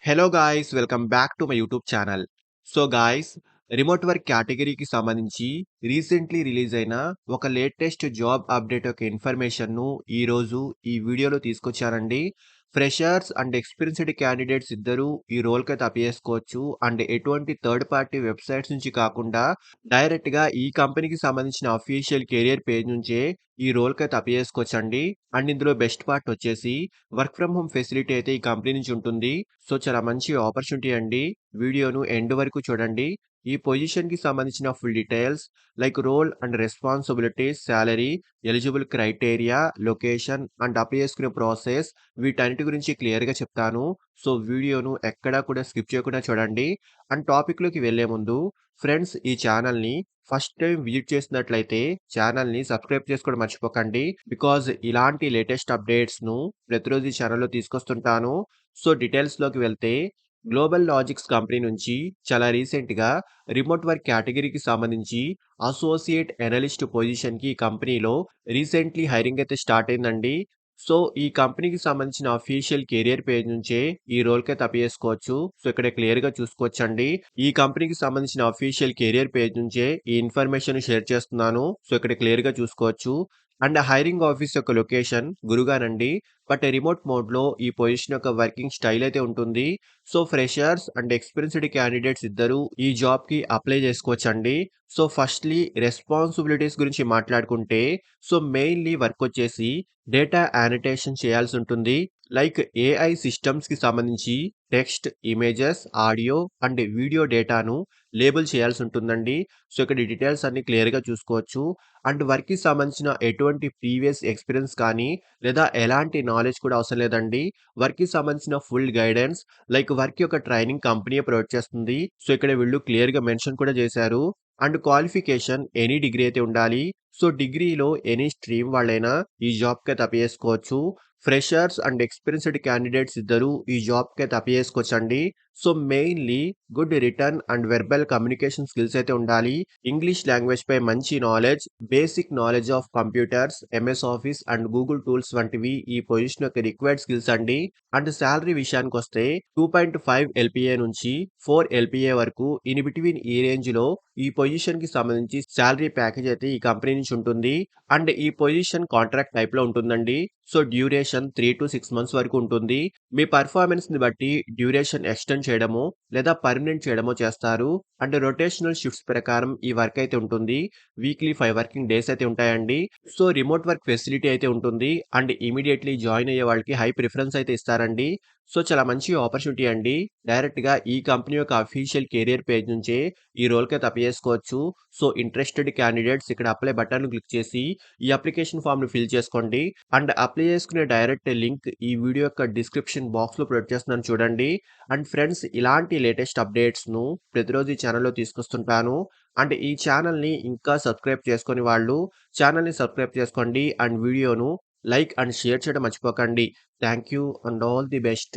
Hello guys welcome back to my YouTube channel. So guys, remote work కేటగిరీకి సంబంధించి recently release అయిన ఒక latest job update యొక్క ఇన్ఫర్మేషన్ను ఈరోజు ఈ వీడియోలో తీసుకొచ్చానండి. ఫ్రెషర్స్ అండ్ ఎక్స్పీరియన్స్డ్ క్యాండిడేట్స్ ఇద్దరు ఈ రోల్కి అయితే అప్లై చేసుకోవచ్చు. అండ్ ఎటువంటి థర్డ్ పార్టీ వెబ్సైట్స్ నుంచి కాకుండా డైరెక్ట్గా ఈ కంపెనీకి సంబంధించిన అఫీషియల్ కెరియర్ పేజ్ నుంచే ఈ రోల్కి అయితే అప్లై చేసుకోవచ్చండి. అండ్ ఇందులో బెస్ట్ పార్ట్ వచ్చేసి వర్క్ ఫ్రమ్ హోమ్ ఫెసిలిటీ అయితే ఈ కంపెనీ నుంచి ఉంటుంది. సో చాలా మంచి ఆపర్చునిటీ అండి. వీడియోను ఎండ్ వరకు చూడండి. ఈ పొజిషన్‌కి సంబంధించిన full details like role and responsibilities, salary, eligible criteria, location and apply చేసుకునే ప్రాసెస్ వీటన్నిటి గురించి క్లియర్‌గా చెప్తాను. సో వీడియోను ఎక్కడా కూడా స్కిప్ చేయకుండా చూడండి. అండ్ టాపిక్‌లోకి వెళ్ళే ముందు ఫ్రెండ్స్, ఈ ఛానల్‌ని ఫస్ట్ టైం విజిట్ చేసినట్లయితే ఛానల్‌ని సబ్స్క్రైబ్ చేసుకోవడం మర్చిపోకండి. బికాజ్ ఇలాంటి లేటెస్ట్ అప్డేట్స్‌ను ప్రతిరోజు ఈ ఛానల్‌లో తీసుకొస్తుంటాను. సో డీటెయిల్స్‌లోకి వెళ్తే గ్లోబల్ లాజిక్స్ కంపెనీ నుంచి చాలా రీసెంట్‌గా రిమోట్ వర్క్ కేటగిరీకి సంబంధించి అసోసియేట్ అనలిస్ట్ పొజిషన్‌కి ఈ కంపెనీలో రీసెంట్లీ హైరింగ్ అయితే స్టార్ట్ అయిందండి. సో ఈ కంపెనీకి సంబంధించిన అఫీషియల్ కెరియర్ పేజ్ నుంచే ఈ రోల్‌కి అయితే అప్లై చేసుకోవచ్చు. సో ఇక్కడ క్లియర్‌గా చూసుకోవచ్చండి. ఈ కంపెనీకి సంబంధించిన అఫీషియల్ కెరియర్ పేజ్ నుంచే ఈ ఇన్ఫర్మేషన్ షేర్ చేస్తున్నాను. సో ఇక్కడ క్లియర్‌గా చూసుకోవచ్చు. అండ్ హైరింగ్ ఆఫీస్ యొక్క లొకేషన్ గురుగానండి. బట్ రిమోట్ మోడ్‌లో ఈ పొజిషన్ యొక్క వర్కింగ్ స్టైల్ అయితే ఉంటుంది. So freshers and experienced candidates ఇద్దరూ ఈ జాబ్‌కి అప్లై చేసుకోవచ్చండి. సో ఫస్ట్‌లీ రెస్పాన్సిబిలిటీస్ గురించి మాట్లాడుకుంటే, సో మెయిన్‌లీ వర్క్ వచ్చేసి డేటా యానటేషన్ చేయాల్సి ఉంటుంది. లైక్ ఏఐ సిస్టమ్స్‌కి సంబంధించి text, images, audio and video డేటాను లేబుల్ చేయాల్సి ఉంటుందండి. సో ఇక్కడ డీటెయిల్స్ అన్నీ క్లియర్‌గా చూసుకోవచ్చు. అండ్ వర్క్‌కి సంబంధించిన ఎటువంటి ప్రీవియస్ ఎక్స్‌పీరియన్స్ కానీ లేదా ఎలాంటి నాలెడ్జ్ కూడా అవసరం లేదండి. వర్క్‌కి సంబంధించిన ఫుల్ గైడెన్స్ లైక్ వర్క్ యొక్క ట్రైనింగ్ కంపెనీయే ప్రొవైడ్ చేస్తుంది. సో ఇక్కడ వీళ్ళు క్లియర్‌గా మెన్షన్ కూడా చేశారు. అండ్ క్వాలిఫికేషన్ ఎనీ డిగ్రీ అయితే ఉండాలి. సో డిగ్రీలో ఎనీ స్ట్రీమ్ వాళ్ళైనా ఈ జాబ్‌కి అయితే అప్లై చేసుకోవచ్చు. ఫ్రెషర్స్ అండ్ ఎక్స్‌పీరియన్స్‌డ్ క్యాండిడేట్స్ ఇద్దరూ ఈ జాబ్‌కి అయితే అప్లై చేసుకోవచ్చండి. So mainly good written and verbal communication skills అయితే ఉండాలి. ఇంగ్లీష్ లాంగ్వేజ్ పై మంచి knowledge, basic knowledge of computers, MS Office and Google tools వంటివి ఈ పొజిషన్ యొక్క రిక్వైర్డ్ స్కిల్స్ అండి. అండ్ సాలరీ విషయానికొస్తే 2.5 ఎల్‌పిఏ నుంచి 4 ఎల్‌పిఏ వరకు ఇన్ బిట్వీన్ ఈ రేంజ్‌లో ఈ పొజిషన్‌కి సంబంధించి సాలరీ ప్యాకేజ్ అయితే ఈ కంపెనీ నుంచి ఉంటుంది. అండ్ ఈ పొజిషన్ కాంట్రాక్ట్ టైప్‌లో ఉంటుందండి. సో డ్యూరేషన్ 3-6 మంత్స్ వరకు ఉంటుంది. మీ పెర్ఫార్మన్స్‌ని బట్టి డ్యూరేషన్ ఎక్స్‌టెండ్ చేయడమో లేదా పర్మనెంట్ చేయడమో చేస్తారు. అండ్ రొటేషనల్ షిఫ్ట్స్ ప్రకారం ఈ వర్క్ అయితే ఉంటుంది. వీక్లీ 5 వర్కింగ్ డేస్ అయితే ఉంటాయండి. సో రిమోట్ వర్క్ ఫెసిలిటీ అయితే ఉంటుంది. అండ్ ఇమ్మీడియేట్‌లీ జాయిన్ అయ్యే వాళ్ళకి హై ప్రిఫరెన్స్ అయితే ఇస్తారండి. సో చాలా మంచి ఆపర్చునిటీ అండి. డైరెక్ట్‌గా ఈ కంపెనీ యొక్క అఫీషియల్ కెరియర్ పేజ్ నుంచే ఈ రోల్‌కి అయితే అప్లై చేసుకోవచ్చు. సో ఇంట్రెస్టెడ్ క్యాండిడేట్స్ ఇక్కడ అప్లై బటన్‌ని క్లిక్ చేసి ఈ అప్లికేషన్ ఫార్మ్‌ని ఫిల్ చేసుకోండి. అండ్ అప్లై చేసుకునే డైరెక్ట్ లింక్ ఈ వీడియో యొక్క డిస్క్రిప్షన్ బాక్స్‌లో ప్రొవైడ్ చేస్తున్నాను చూడండి. అండ్ ఫ్రెండ్స్, ఇలాంటి లేటెస్ట్ అప్డేట్స్‌ను ప్రతిరోజు ఈ ఛానల్‌లో తీసుకొస్తుంటాను. అండ్ ఈ ఛానల్‌ని ఇంకా సబ్స్క్రైబ్ చేసుకోని వాళ్ళు ఛానల్‌ని సబ్స్క్రైబ్ చేసుకోండి. అండ్ వీడియోను లైక్ అండ్ షేర్ చేయడం మర్చిపోకండి. Thank you and all the best.